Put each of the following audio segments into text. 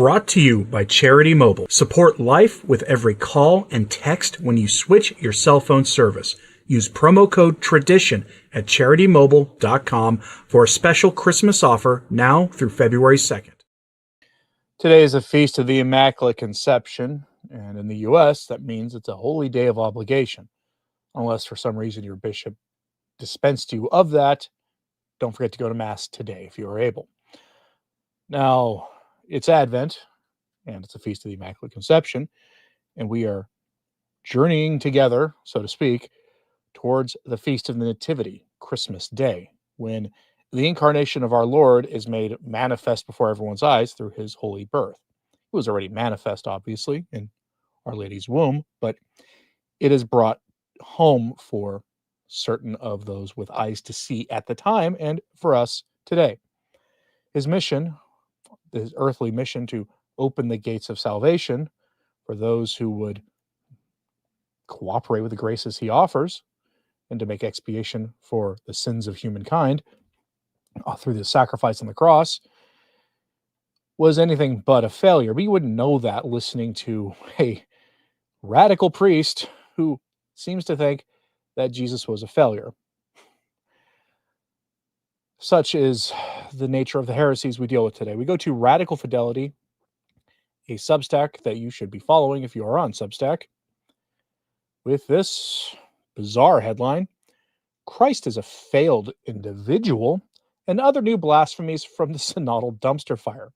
Brought to you by Charity Mobile. Support life with every call and text when you switch your cell phone service. Use promo code TRADITION at CharityMobile.com for a special Christmas offer now through February 2nd. Today is a feast of the Immaculate Conception, and in the U.S., that means it's a holy day of obligation. Unless for some reason your bishop dispensed you of that, don't forget to go to Mass today if you are able. Now, it's Advent, and it's a feast of the Immaculate Conception, and we are journeying together, so to speak, towards the Feast of the Nativity, Christmas Day, when the incarnation of our Lord is made manifest before everyone's eyes through his holy birth. It was already manifest, obviously, in Our Lady's womb, but it is brought home for certain of those with eyes to see at the time and for us today. His mission, his earthly mission to open the gates of salvation for those who would cooperate with the graces he offers and to make expiation for the sins of humankind through the sacrifice on the cross, was anything but a failure. But you wouldn't know that listening to a radical priest who seems to think that Jesus was a failure. Such is the nature of the heresies we deal with today. We go to Radical Fidelity, a Substack that you should be following if you are on Substack, with this bizarre headline: Christ is a failed individual, and other new blasphemies from the synodal dumpster fire.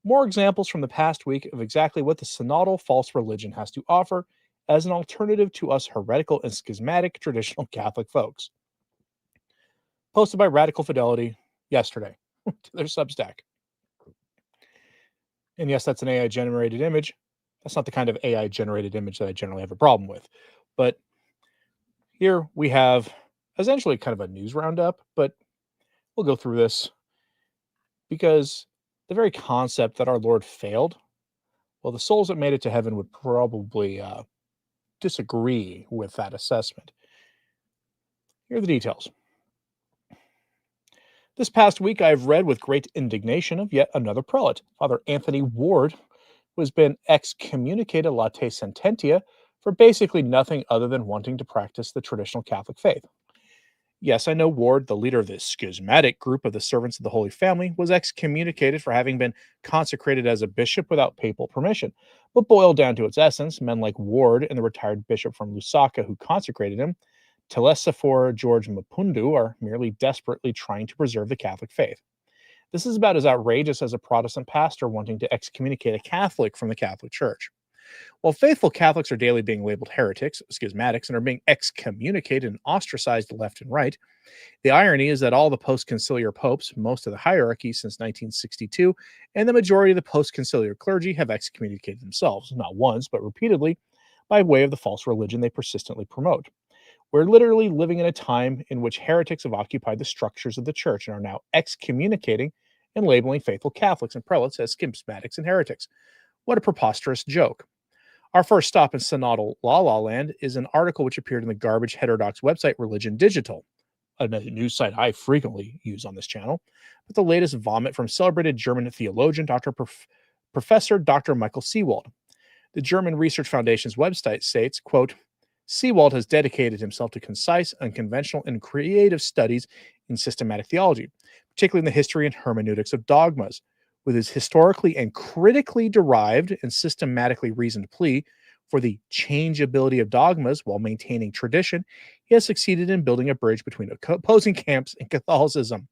More examples from the past week of exactly what the synodal false religion has to offer as an alternative to us heretical and schismatic traditional Catholic folks. Posted by Radical Fidelity yesterday to their Substack. And yes, that's an AI-generated image. That's not the kind of AI-generated image that I generally have a problem with. But here we have essentially kind of a news roundup, but we'll go through this because the very concept that our Lord failed, well, the souls that made it to heaven would probably disagree with that assessment. Here are the details. This past week, I've read with great indignation of yet another prelate, Father Anthony Ward, who has been excommunicated late sententia for basically nothing other than wanting to practice the traditional Catholic faith. Yes, I know Ward, the leader of this schismatic group of the Servants of the Holy Family, was excommunicated for having been consecrated as a bishop without papal permission. But boiled down to its essence, men like Ward and the retired bishop from Lusaka who consecrated him, Telesphore George Mapundu, are merely desperately trying to preserve the Catholic faith. This is about as outrageous as a Protestant pastor wanting to excommunicate a Catholic from the Catholic Church. While faithful Catholics are daily being labeled heretics, schismatics, and are being excommunicated and ostracized left and right, the irony is that all the post-conciliar popes, most of the hierarchy since 1962, and the majority of the post-conciliar clergy have excommunicated themselves, not once, but repeatedly, by way of the false religion they persistently promote. We're literally living in a time in which heretics have occupied the structures of the church and are now excommunicating and labeling faithful Catholics and prelates as schismatics and heretics. What a preposterous joke. Our first stop in synodal la land is an article which appeared in the garbage heterodox website Religion Digital, a news site I frequently use on this channel, but the latest vomit from celebrated German theologian Professor Dr. Michael Seewald. The German Research Foundation's website states, quote, Seewald has dedicated himself to concise, unconventional, and creative studies in systematic theology, particularly in the history and hermeneutics of dogmas. With his historically and critically derived and systematically reasoned plea for the changeability of dogmas while maintaining tradition, he has succeeded in building a bridge between opposing camps and Catholicism.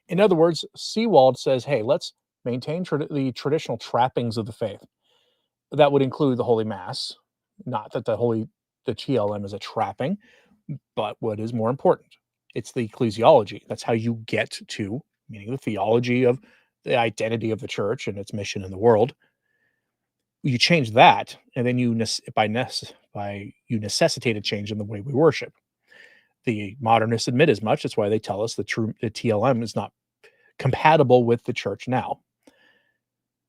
In other words, Seewald says, hey, let's maintain the traditional trappings of the faith. That would include the Holy Mass. Not that the TLM is a trapping, but what is more important? It's the ecclesiology. That's how you get to, meaning the theology of the identity of the church and its mission in the world. You change that, and then you necessitate a change in the way we worship. The modernists admit as much. That's why they tell us the TLM is not compatible with the church now.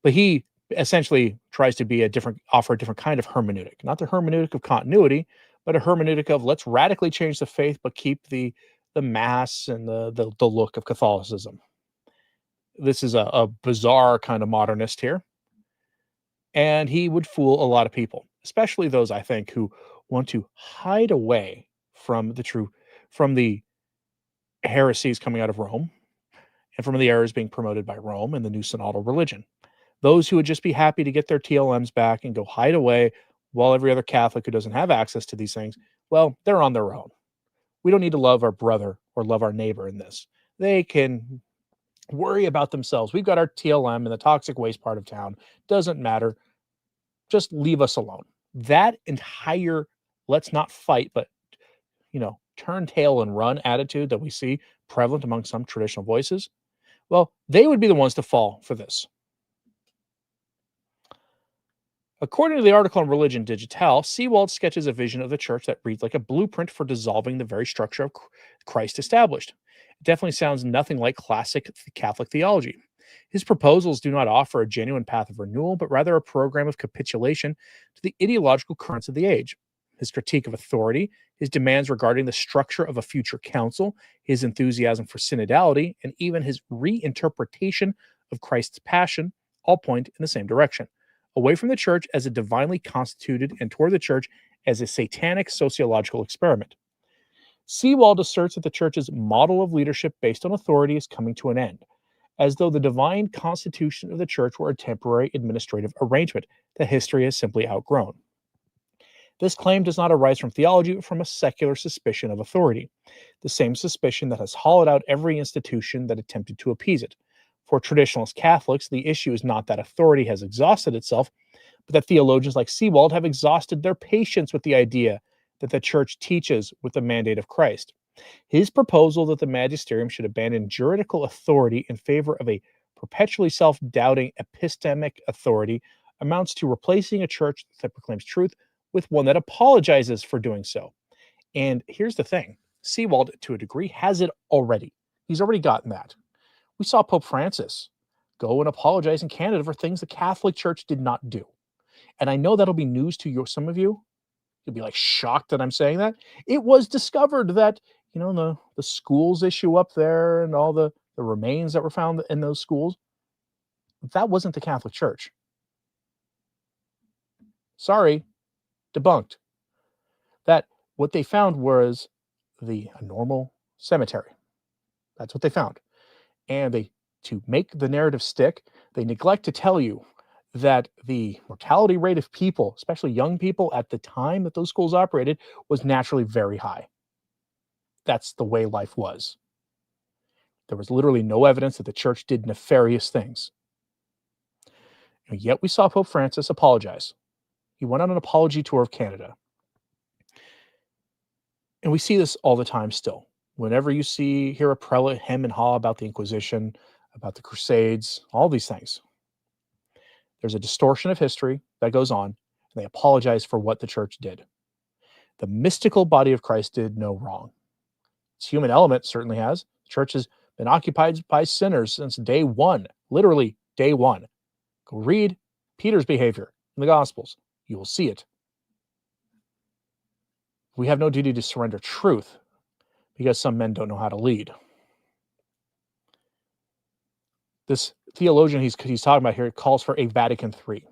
But he essentially tries to offer a different kind of hermeneutic, not the hermeneutic of continuity, but a hermeneutic of let's radically change the faith, but keep the mass and the look of Catholicism. This is a bizarre kind of modernist here. And he would fool a lot of people, especially those, I think, who want to hide away from the heresies coming out of Rome and from the errors being promoted by Rome and the new synodal religion. Those who would just be happy to get their TLMs back and go hide away while every other Catholic who doesn't have access to these things, well, they're on their own. We don't need to love our brother or love our neighbor in this. They can worry about themselves. We've got our TLM in the toxic waste part of town. Doesn't matter. Just leave us alone. That entire let's not fight, but turn tail and run attitude that we see prevalent among some traditional voices, well, they would be the ones to fall for this. According to the article on Religion Digital, Seawald sketches a vision of the church that reads like a blueprint for dissolving the very structure of Christ established. It definitely sounds nothing like classic Catholic theology. His proposals do not offer a genuine path of renewal, but rather a program of capitulation to the ideological currents of the age. His critique of authority, his demands regarding the structure of a future council, his enthusiasm for synodality, and even his reinterpretation of Christ's passion all point in the same direction, away from the church as a divinely constituted and toward the church as a satanic sociological experiment. Seawald asserts that the church's model of leadership based on authority is coming to an end, as though the divine constitution of the church were a temporary administrative arrangement that history has simply outgrown. This claim does not arise from theology, but from a secular suspicion of authority, the same suspicion that has hollowed out every institution that attempted to appease it. For traditionalist Catholics, the issue is not that authority has exhausted itself, but that theologians like Seawald have exhausted their patience with the idea that the church teaches with the mandate of Christ. His proposal that the magisterium should abandon juridical authority in favor of a perpetually self-doubting epistemic authority amounts to replacing a church that proclaims truth with one that apologizes for doing so. And here's the thing. Seawald, to a degree, has it already. He's already gotten that. We saw Pope Francis go and apologize in Canada for things the Catholic Church did not do. And I know that'll be news to some of you. You'll be like shocked that I'm saying that. It was discovered that, the schools issue up there and all the remains that were found in those schools, that wasn't the Catholic Church. Sorry, debunked. That what they found was a normal cemetery. That's what they found. And to make the narrative stick, they neglect to tell you that the mortality rate of people, especially young people at the time that those schools operated, was naturally very high. That's the way life was. There was literally no evidence that the church did nefarious things. And yet we saw Pope Francis apologize. He went on an apology tour of Canada. And we see this all the time still. Whenever you hear a prelate hem and haw about the Inquisition, about the Crusades, all these things, there's a distortion of history that goes on, and they apologize for what the church did. The mystical body of Christ did no wrong. Its human element certainly has. The church has been occupied by sinners since day one, literally day one. Go read Peter's behavior in the Gospels. You will see it. We have no duty to surrender truth because some men don't know how to lead. This theologian he's talking about here calls for a Vatican III.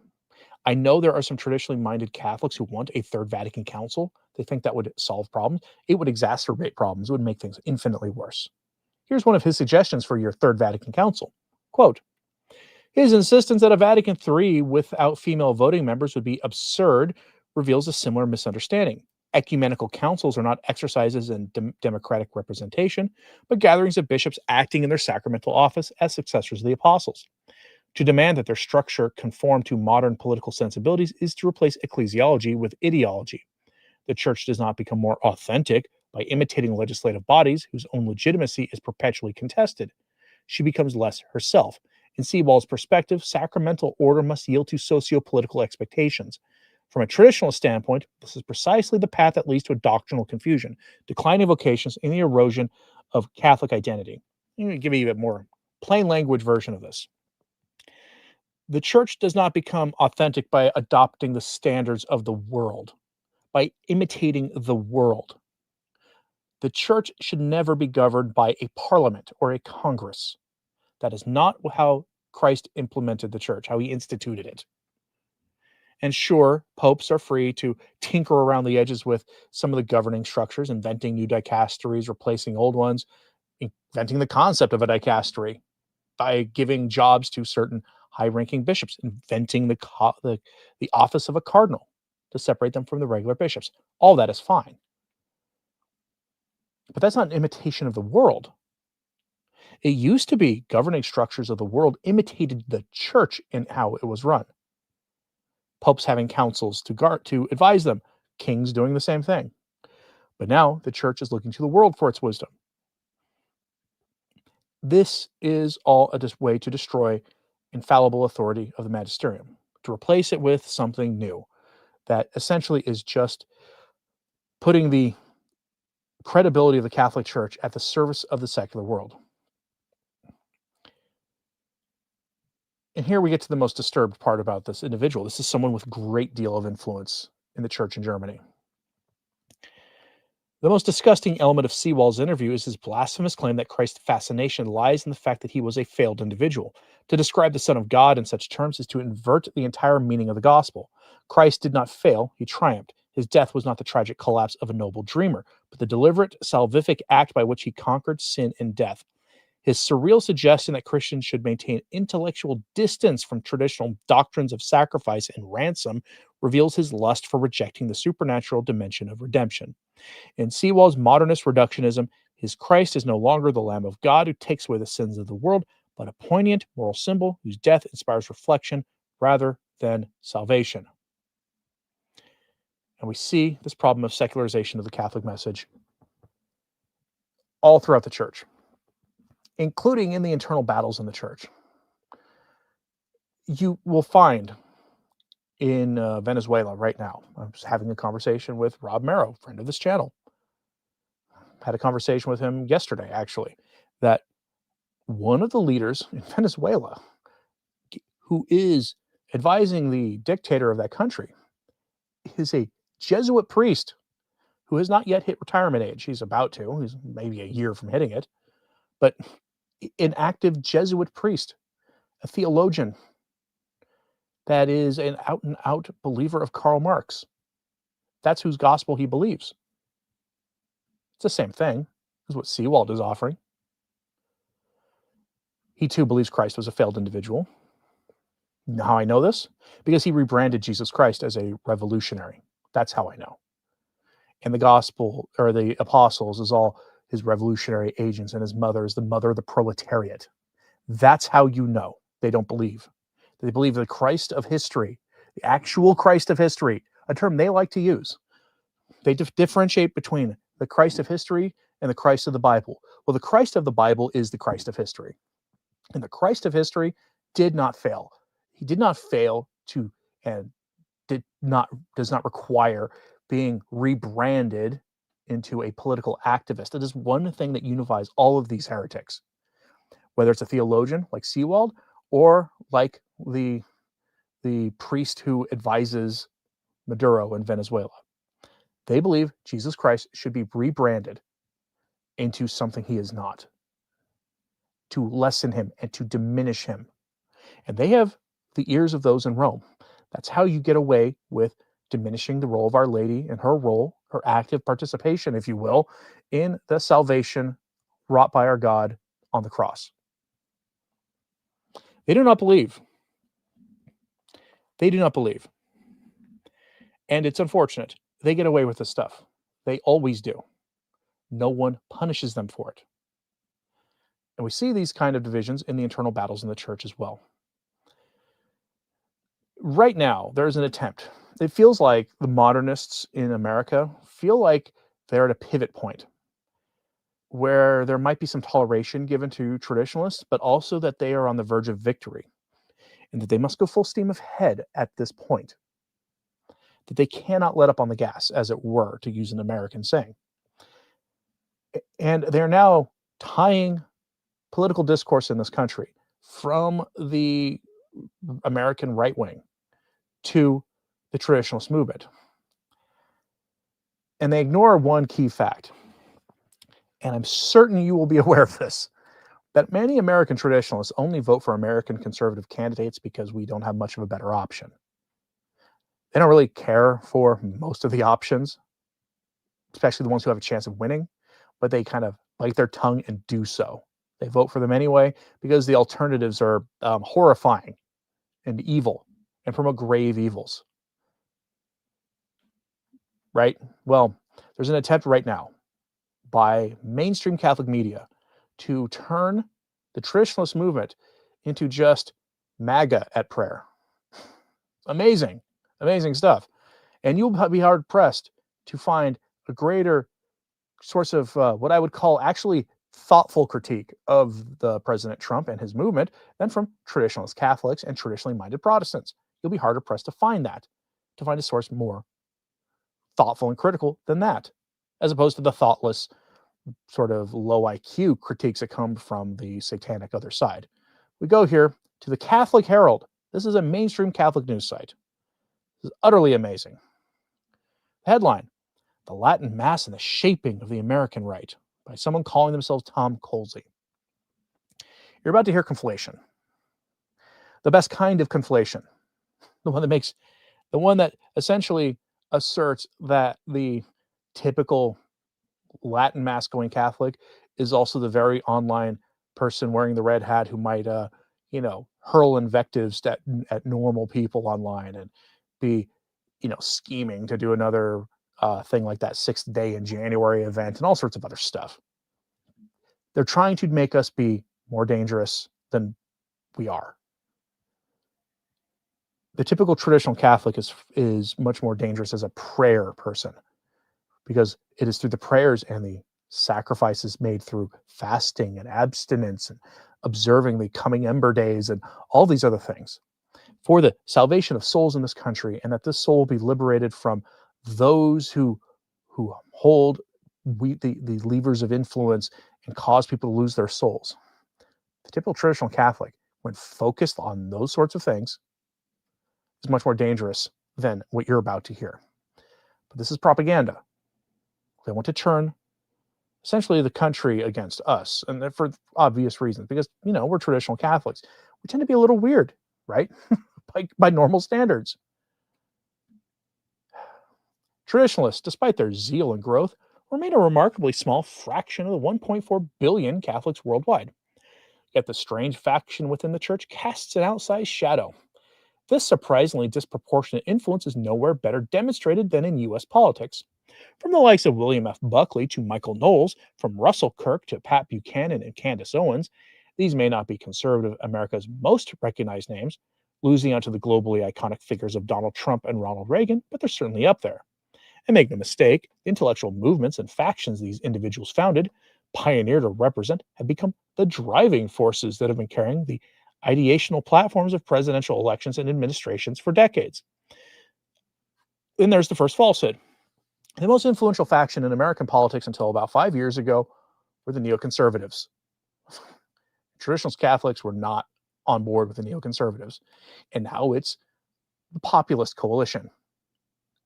I know there are some traditionally minded Catholics who want a Third Vatican Council. They think that would solve problems. It would exacerbate problems. It would make things infinitely worse. Here's one of his suggestions for your Third Vatican Council. Quote, his insistence that a Vatican III without female voting members would be absurd reveals a similar misunderstanding. Ecumenical councils are not exercises in democratic representation, but gatherings of bishops acting in their sacramental office as successors of the apostles. To demand that their structure conform to modern political sensibilities is to replace ecclesiology with ideology. The church does not become more authentic by imitating legislative bodies whose own legitimacy is perpetually contested. She becomes less herself. In Seawald's perspective, sacramental order must yield to socio-political expectations. From a traditionalist standpoint, this is precisely the path that leads to a doctrinal confusion, declining vocations, and the erosion of Catholic identity. Let me give you a more plain language version of this. The church does not become authentic by adopting the standards of the world, by imitating the world. The church should never be governed by a parliament or a congress. That is not how Christ implemented the church, how he instituted it. And sure, popes are free to tinker around the edges with some of the governing structures, inventing new dicasteries, replacing old ones, inventing the concept of a dicastery by giving jobs to certain high-ranking bishops, inventing the office of a cardinal to separate them from the regular bishops. All that is fine. But that's not an imitation of the world. It used to be governing structures of the world imitated the church in how it was run. Popes having councils to advise them, kings doing the same thing. But now the church is looking to the world for its wisdom. This is all a way to destroy infallible authority of the magisterium, to replace it with something new that essentially is just putting the credibility of the Catholic Church at the service of the secular world. And here we get to the most disturbed part about this individual. This is someone with a great deal of influence in the church in Germany. The most disgusting element of Sewall's interview is his blasphemous claim that Christ's fascination lies in the fact that he was a failed individual. To describe the Son of God in such terms is to invert the entire meaning of the gospel. Christ did not fail, he triumphed. His death was not the tragic collapse of a noble dreamer, but the deliberate, salvific act by which he conquered sin and death. His surreal suggestion that Christians should maintain intellectual distance from traditional doctrines of sacrifice and ransom reveals his lust for rejecting the supernatural dimension of redemption. In Sewall's modernist reductionism, his Christ is no longer the Lamb of God who takes away the sins of the world, but a poignant moral symbol whose death inspires reflection rather than salvation. And we see this problem of secularization of the Catholic message all throughout the church, including in the internal battles in the church. You will find in Venezuela right now, I'm just having a conversation with Rob Marrow, friend of this channel. Had a conversation with him yesterday, actually, that one of the leaders in Venezuela who is advising the dictator of that country is a Jesuit priest who has not yet hit retirement age. He's about to. He's maybe a year from hitting it. But an active Jesuit priest, a theologian that is an out-and-out believer of Karl Marx. That's whose gospel he believes. It's the same thing as what Sewall is offering. He too believes Christ was a failed individual. You know how I know this? Because he rebranded Jesus Christ as a revolutionary. That's how I know. And the gospel, or the apostles, is all his revolutionary agents, and his mother is the mother of the proletariat. That's how you know they don't believe. They believe the Christ of history, the actual Christ of history, a term they like to use. They differentiate between the Christ of history and the Christ of the Bible. Well, the Christ of the Bible is the Christ of history. And the Christ of history did not fail. He did not fail to, and does not require being rebranded into a political activist. It is one thing that unifies all of these heretics, whether it's a theologian like Sewall or like the priest who advises Maduro in Venezuela. They believe Jesus Christ should be rebranded into something he is not, to lessen him and to diminish him. And they have the ears of those in Rome. That's how you get away with diminishing the role of Our Lady and her role, her active participation, if you will, in the salvation wrought by our God on the cross. They do not believe. They do not believe. And it's unfortunate. They get away with this stuff. They always do. No one punishes them for it. And we see these kind of divisions in the internal battles in the church as well. Right now, there's an attempt. It feels like the modernists in America feel like they're at a pivot point where there might be some toleration given to traditionalists, but also that they are on the verge of victory and that they must go full steam ahead at this point, that they cannot let up on the gas, as it were, to use an American saying. And they're now tying political discourse in this country from the American right wing to the traditionalist movement. And they ignore one key fact. And I'm certain you will be aware of this. that many American traditionalists only vote for American conservative candidates because we don't have much of a better option. They don't really care for most of the options, especially the ones who have a chance of winning, but they kind of bite their tongue and do so. They vote for them anyway because the alternatives are horrifying and evil and promote grave evils. Right? Well, there's an attempt right now by mainstream Catholic media to turn the traditionalist movement into just MAGA at prayer. Amazing, amazing stuff. And you'll be hard pressed to find a greater source of what I would call actually thoughtful critique of the President Trump and his movement than from traditionalist Catholics and traditionally minded Protestants. You'll be harder pressed to find that, to find a source more thoughtful and critical than that, as opposed to the thoughtless, sort of low IQ critiques that come from the satanic other side. We go here to the Catholic Herald. This is a mainstream Catholic news site. This is utterly amazing. Headline: The Latin Mass and the Shaping of the American Right, by someone calling themselves Tom Colsey. You're about to hear conflation. The best kind of conflation. The one that essentially asserts that the typical Latin Mass going Catholic is also the very online person wearing the red hat who might, hurl invectives at normal people online and be, scheming to do another thing like that Sixth Day in January event and all sorts of other stuff. They're trying to make us be more dangerous than we are. The typical traditional Catholic is much more dangerous as a prayer person, because it is through the prayers and the sacrifices made through fasting and abstinence and observing the coming ember days and all these other things for the salvation of souls in this country, and that this soul will be liberated from those who hold the levers of influence and cause people to lose their souls. The typical traditional Catholic, when focused on those sorts of things, is much more dangerous than what you're about to hear. But this is propaganda. They want to turn essentially the country against us, and for obvious reasons, because, we're traditional Catholics. We tend to be a little weird, right? by normal standards. Traditionalists, despite their zeal and growth, remain a remarkably small fraction of the 1.4 billion Catholics worldwide. Yet the strange faction within the church casts an outsized shadow. This surprisingly disproportionate influence is nowhere better demonstrated than in U.S. politics. From the likes of William F. Buckley to Michael Knowles, from Russell Kirk to Pat Buchanan and Candace Owens, these may not be conservative America's most recognized names, losing out to the globally iconic figures of Donald Trump and Ronald Reagan, but they're certainly up there. And make no mistake, the intellectual movements and factions these individuals founded, pioneered, or represent have become the driving forces that have been carrying the ideational platforms of presidential elections and administrations for decades. Then there's the first falsehood. The most influential faction in American politics until about 5 years ago were the neoconservatives. Traditional Catholics were not on board with the neoconservatives, and now it's the populist coalition.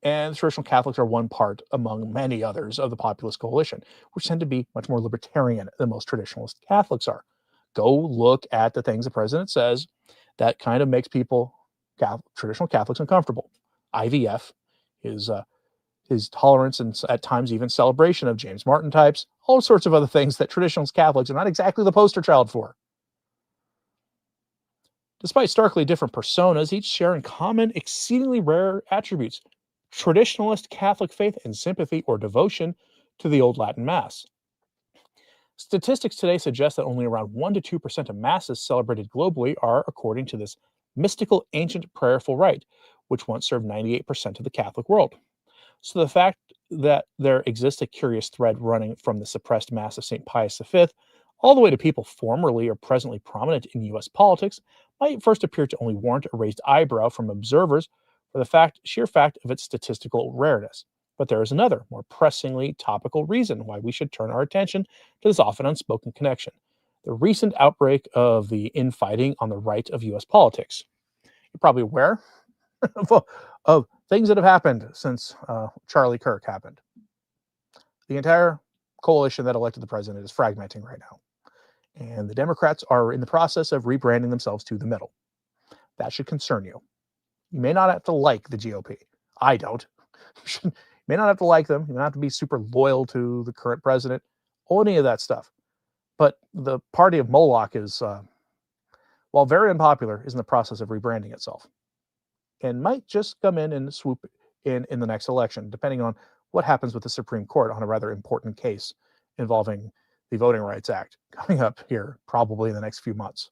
And the traditional Catholics are one part among many others of the populist coalition, which tend to be much more libertarian than most traditionalist Catholics are. Go look at the things the president says that kind of makes people, traditional Catholics, uncomfortable. IVF, his tolerance and at times even celebration of James Martin types, all sorts of other things that traditional Catholics are not exactly the poster child for. Despite starkly different personas, each share in common, exceedingly rare attributes: traditionalist Catholic faith and sympathy or devotion to the old Latin Mass. Statistics today suggest that only around 1 to 2% of Masses celebrated globally are according to this mystical ancient prayerful rite, which once served 98% of the Catholic world. So the fact that there exists a curious thread running from the suppressed Mass of St. Pius V all the way to people formerly or presently prominent in U.S. politics might first appear to only warrant a raised eyebrow from observers for the sheer fact of its statistical rareness. But there is another, more pressingly topical reason why we should turn our attention to this often unspoken connection: the recent outbreak of the infighting on the right of U.S. politics. You're probably aware of things that have happened since Charlie Kirk happened. The entire coalition that elected the president is fragmenting right now. And the Democrats are in the process of rebranding themselves to the middle. That should concern you. You may not have to like the GOP. I don't. You may not have to like them. You don't have to be super loyal to the current president or any of that stuff. But the party of Moloch is, while very unpopular, is in the process of rebranding itself and might just come in and swoop in the next election, depending on what happens with the Supreme Court on a rather important case involving the Voting Rights Act coming up here probably in the next few months.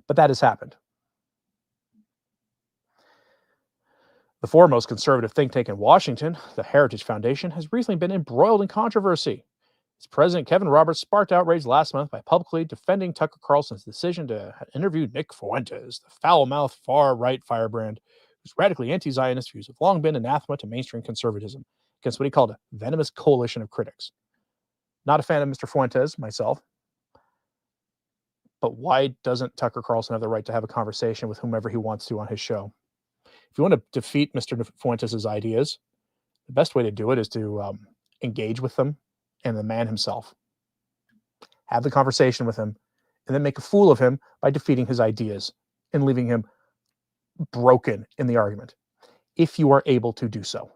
But that has happened. The foremost conservative think tank in Washington, the Heritage Foundation, has recently been embroiled in controversy. Its president, Kevin Roberts, sparked outrage last month by publicly defending Tucker Carlson's decision to interview Nick Fuentes, the foul-mouthed far-right firebrand whose radically anti-Zionist views have long been anathema to mainstream conservatism against what he called a venomous coalition of critics. Not a fan of Mr. Fuentes, myself. But why doesn't Tucker Carlson have the right to have a conversation with whomever he wants to on his show? If you want to defeat Mr. Fuentes' ideas, the best way to do it is to engage with them and the man himself. Have the conversation with him, and then make a fool of him by defeating his ideas and leaving him broken in the argument, if you are able to do so,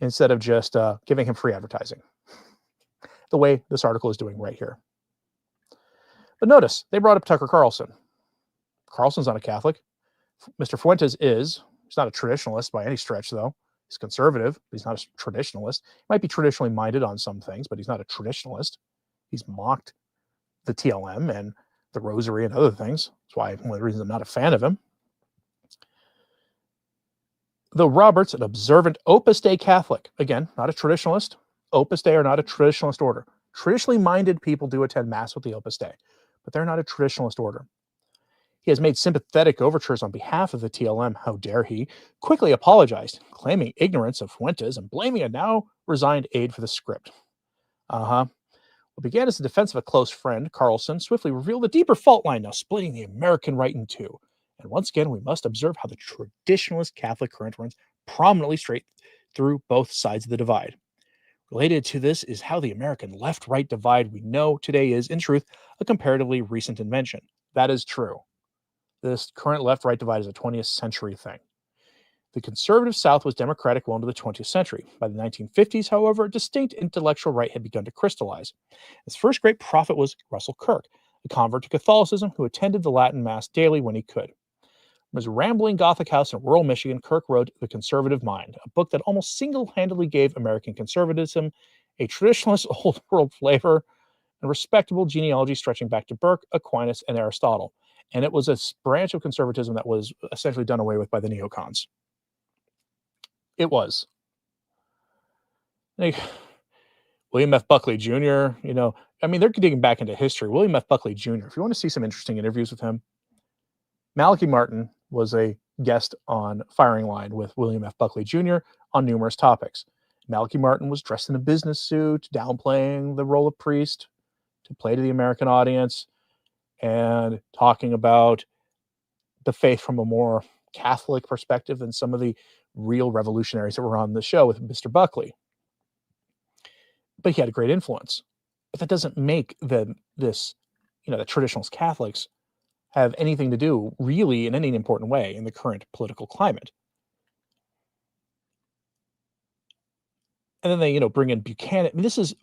instead of just giving him free advertising, the way this article is doing right here. But notice, they brought up Tucker Carlson. Carlson's not a Catholic. Mr. Fuentes is. He's not a traditionalist by any stretch, though. He's conservative, but he's not a traditionalist. He might be traditionally minded on some things, but he's not a traditionalist. He's mocked the TLM and the Rosary and other things. That's why one of the reasons I'm not a fan of him. Though Roberts, an observant Opus Dei Catholic, again, not a traditionalist. Opus Dei are not a traditionalist order. Traditionally minded people do attend Mass with the Opus Dei, but they're not a traditionalist order. He has made sympathetic overtures on behalf of the TLM, how dare he, quickly apologized, claiming ignorance of Fuentes and blaming a now resigned aide for the script. What began as a defense of a close friend, Carlson swiftly revealed a deeper fault line now splitting the American right in two. And once again, we must observe how the traditionalist Catholic current runs prominently straight through both sides of the divide. Related to this is how the American left-right divide we know today is, in truth, a comparatively recent invention. That is true. This current left-right divide is a 20th century thing. The conservative South was democratic well into the 20th century. By the 1950s, however, a distinct intellectual right had begun to crystallize. Its first great prophet was Russell Kirk, a convert to Catholicism who attended the Latin Mass daily when he could. From his rambling Gothic house in rural Michigan, Kirk wrote The Conservative Mind, a book that almost single-handedly gave American conservatism a traditionalist old world flavor and respectable genealogy stretching back to Burke, Aquinas, and Aristotle. And it was a branch of conservatism that was essentially done away with by the neocons. It was. Like, William F. Buckley Jr., they're digging back into history. William F. Buckley Jr., if you want to see some interesting interviews with him, Malachi Martin was a guest on Firing Line with William F. Buckley Jr. on numerous topics. Malachi Martin was dressed in a business suit, downplaying the role of priest to play to the American audience and talking about the faith from a more Catholic perspective than some of the real revolutionaries that were on the show with Mr. Buckley. But he had a great influence. But that doesn't make the traditionalist Catholics have anything to do really in any important way in the current political climate. And then they, bring in Buchanan. This is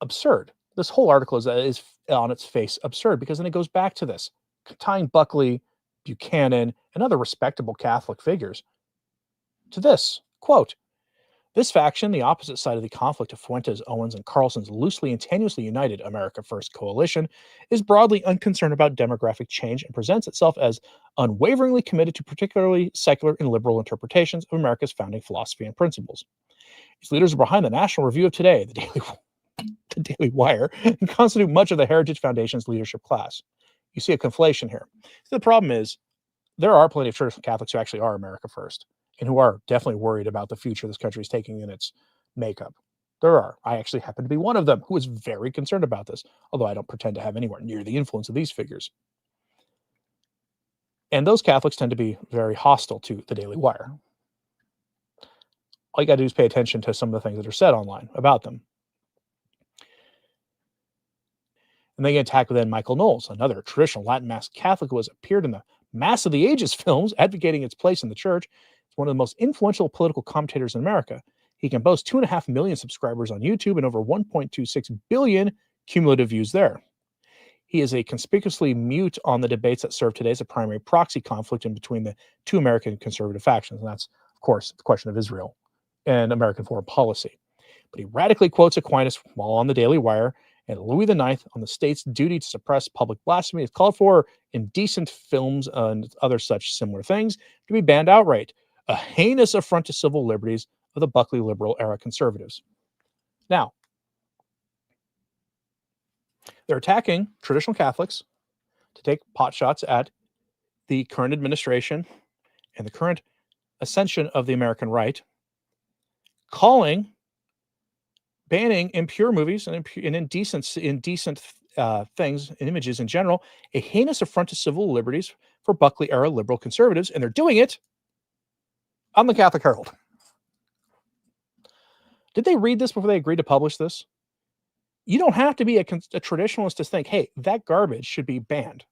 absurd. This whole article is on its face absurd, because then it goes back to this, tying Buckley, Buchanan, and other respectable Catholic figures to this, quote, "This faction, the opposite side of the conflict of Fuentes, Owens, and Carlson's loosely and tenuously united America First coalition, is broadly unconcerned about demographic change and presents itself as unwaveringly committed to particularly secular and liberal interpretations of America's founding philosophy and principles. Its leaders are behind the National Review of Today, the Daily Wire, and constitute much of the Heritage Foundation's leadership class." You see a conflation here. So the problem is, there are plenty of traditional Catholics who actually are America First and who are definitely worried about the future this country is taking in its makeup. There are. I actually happen to be one of them who is very concerned about this, although I don't pretend to have anywhere near the influence of these figures. And those Catholics tend to be very hostile to the Daily Wire. All you got to do is pay attention to some of the things that are said online about them. And they attack then Michael Knowles, another traditional Latin Mass Catholic who has appeared in the Mass of the Ages films, advocating its place in the church. He's one of the most influential political commentators in America. He can boast 2.5 million subscribers on YouTube and over 1.26 billion cumulative views there. He is a conspicuously mute on the debates that serve today as a primary proxy conflict in between the two American conservative factions. And that's, of course, the question of Israel and American foreign policy. But he radically quotes Aquinas while on the Daily Wire, and Louis IX on the state's duty to suppress public blasphemy is called for indecent films and other such similar things to be banned outright, a heinous affront to civil liberties of the Buckley liberal era conservatives. Now, they're attacking traditional Catholics to take potshots at the current administration and the current ascension of the American right, banning impure movies and indecent things and images in general, a heinous affront to civil liberties for Buckley-era liberal conservatives, and they're doing it on the Catholic Herald. Did they read this before they agreed to publish this? You don't have to be a traditionalist to think, hey, that garbage should be banned.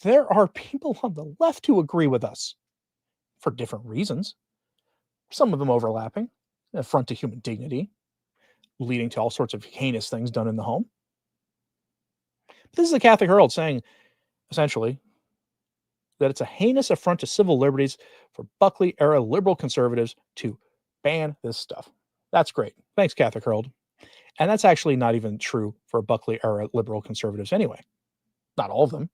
There are people on the left who agree with us for different reasons, some of them overlapping, an affront to human dignity, leading to all sorts of heinous things done in the home. This is the Catholic Herald saying, essentially, that it's a heinous affront to civil liberties for Buckley-era liberal conservatives to ban this stuff. That's great. Thanks, Catholic Herald. And that's actually not even true for Buckley-era liberal conservatives anyway. Not all of them.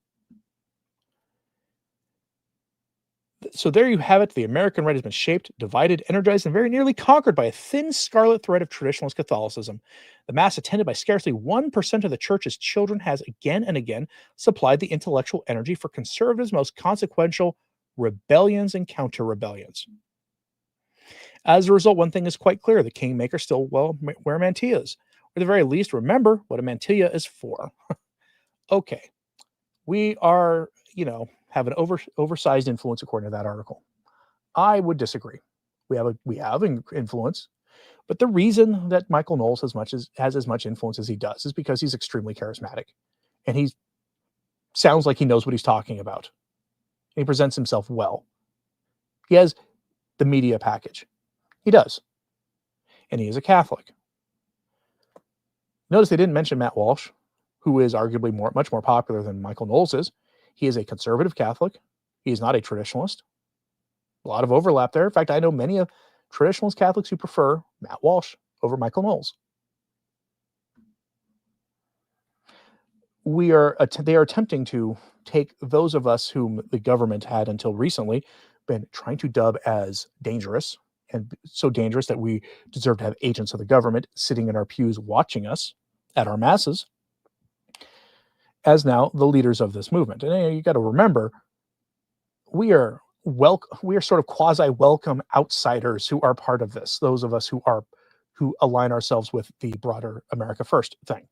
So there you have it. The American right has been shaped, divided, energized, and very nearly conquered by a thin scarlet thread of traditionalist Catholicism. The Mass attended by scarcely 1% of the Church's children has again and again supplied the intellectual energy for conservatives' most consequential rebellions and counter-rebellions. As a result, one thing is quite clear. The kingmakers still wear mantillas. Or at the very least, remember what a mantilla is for. Okay. We are, have an oversized influence according to that article. I would disagree. We have influence, but the reason that Michael Knowles has as much influence as he does is because he's extremely charismatic, and he sounds like he knows what he's talking about. And he presents himself well. He has the media package. He does, and he is a Catholic. Notice they didn't mention Matt Walsh, who is arguably much more popular than Michael Knowles is. He is a conservative Catholic. He is not a traditionalist. A lot of overlap there. In fact, I know many of traditionalist Catholics who prefer Matt Walsh over Michael Knowles. They are attempting to take those of us whom the government had until recently been trying to dub as dangerous, and so dangerous that we deserve to have agents of the government sitting in our pews watching us at our masses, as now the leaders of this movement. And you got to remember, we are sort of quasi-welcome outsiders who are part of this. Those of us who align ourselves with the broader America First thing.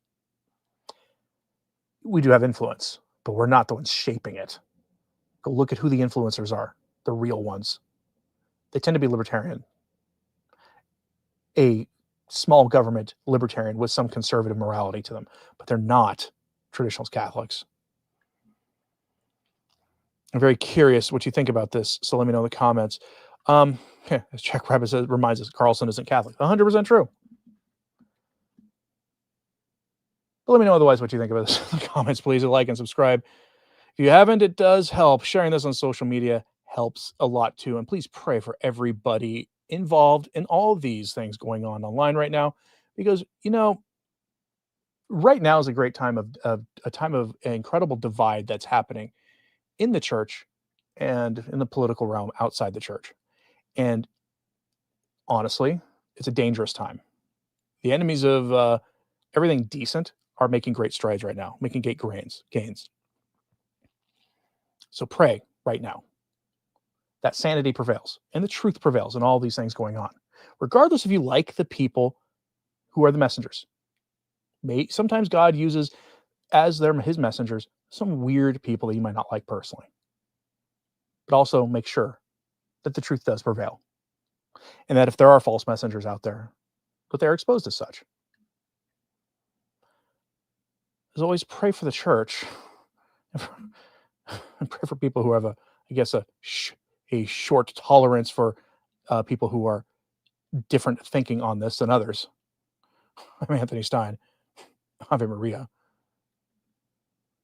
We do have influence, but we're not the ones shaping it. Go look at who the influencers are, the real ones. They tend to be libertarian. A small government libertarian with some conservative morality to them, but they're not traditional Catholics. I'm very curious what you think about this, so let me know in the comments. As Jack Rabbit reminds us, Carlson isn't Catholic. 100% true. But let me know otherwise what you think about this in the comments. Please like and subscribe. If you haven't, it does help. Sharing this on social media helps a lot too. And please pray for everybody involved in all of these things going on online right now, because right now is a great time of an incredible divide that's happening in the church and in the political realm outside the church. And honestly, it's a dangerous time. The enemies of everything decent are making great strides right now, making great gains. So pray right now that sanity prevails and the truth prevails in all these things going on, regardless if you like the people who are the messengers. Sometimes God uses as his messengers some weird people that you might not like personally. But also make sure that the truth does prevail. And that if there are false messengers out there, that they're exposed as such. as always, pray for the church and pray for people who have a short tolerance for people who are different thinking on this than others. I'm Anthony Stine. Ave Maria.